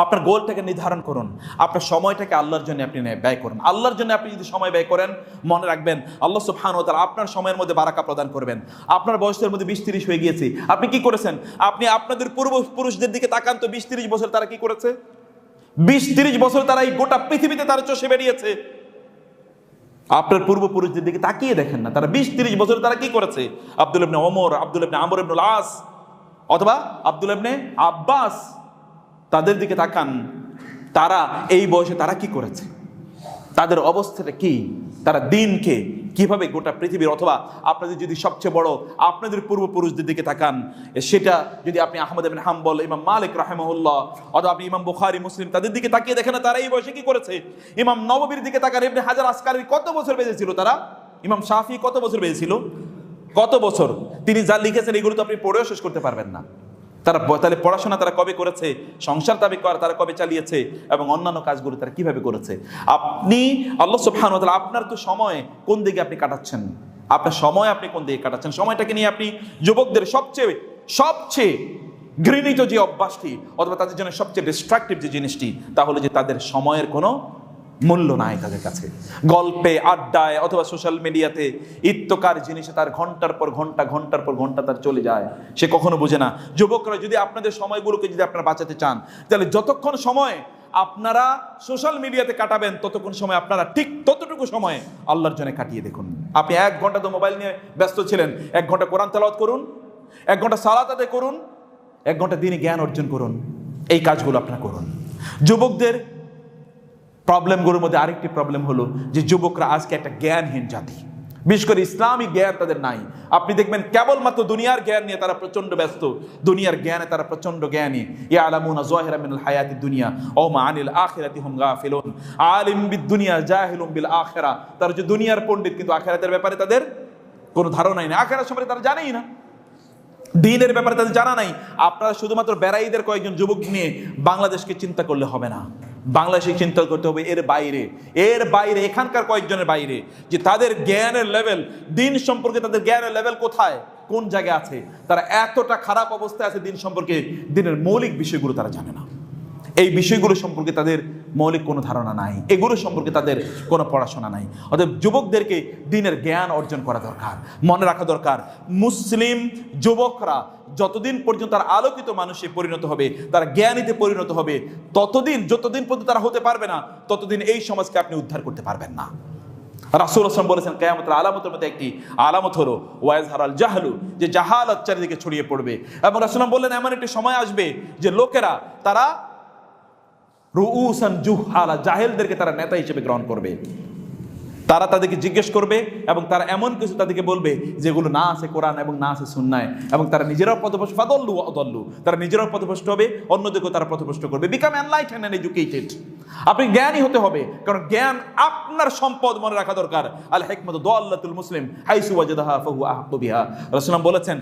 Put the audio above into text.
আপনার গোলটাকে নির্ধারণ করুন, আপনার সময়টাকে আল্লাহর জন্য আপনি ব্যয় করুন। আল্লাহর জন্য আপনি যদি সময় ব্যয় করেন, মনে রাখবেন আল্লাহ সুবহানাহু ওয়া তাআলা আপনার সময়ের মধ্যে বারাকা প্রদান করবেন। আপনার বয়সের মধ্যে 20-30 হয়ে গিয়েছে, আপনি কি করেছেন? আপনি আপনাদের পূর্বপুরুষদের দিকে তাকান তো, 20-30 বছর তারা কি করেছে? 20-30 বছর তারা এই গোটা পৃথিবীতে তারা চষে বেরিয়েছে। আপনার পূর্বপুরুষদের দিকে তাকিয়ে দেখেন না, তারা 20-30 বছর তারা কি করেছে? আব্দুল্লাহ ইবনে ওমর, আব্দুল্লাহ ইবনে আমর ইবনুল আস অথবা আব্দুল্লাহ ইবনে আব্বাস, তাদের দিকে তাকান, তারা এই বয়সে তারা কি করেছে, তাদের অবস্থাটা কি, তারা দিনকে কিভাবে গোটা পৃথিবীর, অথবা আপনাদের যদি সবচেয়ে বড় আপনাদের পূর্বপুরুষদের দিকে তাকান, সেটা যদি আপনি আহমদ ইবনে হাম্বল, ইমাম মালিক রাহিমাহুল্লাহ, অথবা আপনি ইমাম বুখারী, মুসলিম, তাদের দিকে তাকিয়ে দেখেন না তারা এই বয়সে কি করেছে। ইমাম নববীর দিকে তাকান, ইবনে হাজার আসকালানি কত বছর বেঁচেছিল তারা, ইমাম শাফি কত বছর বেঁচেছিল, কত বছর, তিনি যা লিখেছেন এগুলো তো আপনি পড়েও শেষ করতে পারবেন না। তারা তাহলে পড়াশোনা তারা কবে করেছে, সংসার তারা কবে চালিয়েছে, এবং অন্যান্য কাজগুলো তারা কিভাবে করেছে। আপনি আল্লাহ সুবহানাহু ওয়া তাআলা আপনার তো সময় কোন দিকে আপনি কাটাচ্ছেন, আপনার সময় আপনি কোন দিকে কাটাচ্ছেন, সময়টাকে নিয়ে আপনি যুবকদের সবচেয়ে ঘৃণিত যে অভ্যাসটি, অথবা তাদের জন্য সবচেয়ে ডিস্ট্রাকটিভ যে জিনিসটি, তাহলে যে তাদের সময়ের কোনো মূল্য নাই তাদের কাছে। গল্পে, আড্ডায়, অথবা সোশ্যাল মিডিয়াতে ইত্যকার জিনিসে তার ঘন্টার পর ঘন্টা তার চলে যায়, সে কখনো বোঝে না। যুবকরা যদি আপনাদের সময়গুলোকে যদি আপনারা বাঁচাতে চান, তাহলে যতক্ষণ সময় আপনারা সোশ্যাল মিডিয়াতে কাটাবেন, ততক্ষণ সময় আপনারা ঠিক ততটুকু সময় আল্লাহর জন্য কাটিয়ে দেখুন। আপনি 1 ঘন্টা তো মোবাইল নিয়ে ব্যস্ত ছিলেন, 1 ঘন্টা কোরআন তেলাওয়াত করুন, 1 ঘন্টা সালাত আদায় করুন, 1 ঘন্টা দিনই জ্ঞান অর্জন করুন। এই কাজগুলো আপনারা করুন। যুবকদের প্রবলেমগুলোর মধ্যে আরেকটি প্রবলেম হলো যে যুবকরা আজকে একটা জ্ঞানহীন জাতি, বিশেষ করে ইসলামী জ্ঞান তাদের নাই। আপনি দেখবেন কেবলমাত্র দুনিয়ার জ্ঞান নিয়ে তারা প্রচন্ড ব্যস্ত, দুনিয়ার জ্ঞানে তারা প্রচন্ড জ্ঞানী। ইয়ালামুনা যাহিরাম মিনাল হায়াতিদ দুনিয়া ওয়া মা আনিল আখিরাতি হুম গাফিলুন। আলিম বিদ দুনিয়া জাহিলুম বিল আখিরা, তারা যে দুনিয়ার পণ্ডিত, কিন্তু আখিরাতের ব্যাপারে তাদের কোনো ধারণাই নেই, আখিরাত সম্পর্কে তারা জানেই না, দিনের ব্যাপারে তাদের জানা নাই। আপনারা শুধুমাত্র বেড়াইদের কয়েকজন যুবক নিয়ে বাংলাদেশকে চিন্তা করলে হবে না, বাংলাদেশে চিন্তা করতে হবে এর বাইরে এখানকার কয়েকজনের বাইরে, যে তাদের জ্ঞানের লেভেল, দিন সম্পর্কে তাদের জ্ঞানের লেভেল কোথায়, কোন জায়গায় আছে। তারা এতটা খারাপ অবস্থায় আছে দিন সম্পর্কে, দিনের মৌলিক বিষয়গুলো তারা জানে না, এই বিষয়গুলো সম্পর্কে তাদের মৌলিক কোনো ধারণা নাই, এগুলো সম্পর্কে তাদের কোনো পড়াশোনা নাই। অতএব যুবকদেরকে দিনের জ্ঞান অর্জন করা দরকার, মনে রাখা দরকার। মুসলিম যুবকরা যতদিন পর্যন্ত তারা আলোকিত মানুষে পরিণত হবে, তারা জ্ঞানীতে পরিণত হবে, যতদিন পর্যন্ত তারা হতে পারবে না, ততদিন এই সমাজকে আপনি উদ্ধার করতে পারবেন না। রাসূল সাল্লাল্লাহু বলেছেন কিয়ামতের আলামতের মধ্যে একটি আলামত হলো ওয়াজহারাল জাহলু, যে জাহালাত চারিদিকে ছড়িয়ে পড়বে। এবং রাসূল বললেন এমন একটি সময় আসবে যে লোকেরা তারা রুউসান জুহালা, জাহেলদেরকে তারা নেতা হিসেবে গ্রহণ করবে। তারা তাদেরকে জিজ্ঞেস করবে এবং তারা এমন কিছু তাদেরকে বলবে যেগুলো না আছে কোরআন এবং না আছে সুন্নায়, এবং তারা নিজেরাও পথভ্রষ্ট, ফাদল্লু আদাল্লু, তারা নিজেরাও পথভ্রষ্ট হবে, অন্যদেরকেও তারা পথভ্রষ্ট করবে। বিকাম এনলাইটেন্ড এন্ড এডুকেটেড, আপনি জ্ঞানী হতে হবে, কারণ জ্ঞান আপনার সম্পদ, মনে রাখা দরকার। আল হিকমাতু দাল্লাতুল মুসলিম হাইসু ওয়াজাদাহা ফাহুয়া আহাক্কু বিহা, রাসূল বলেছেন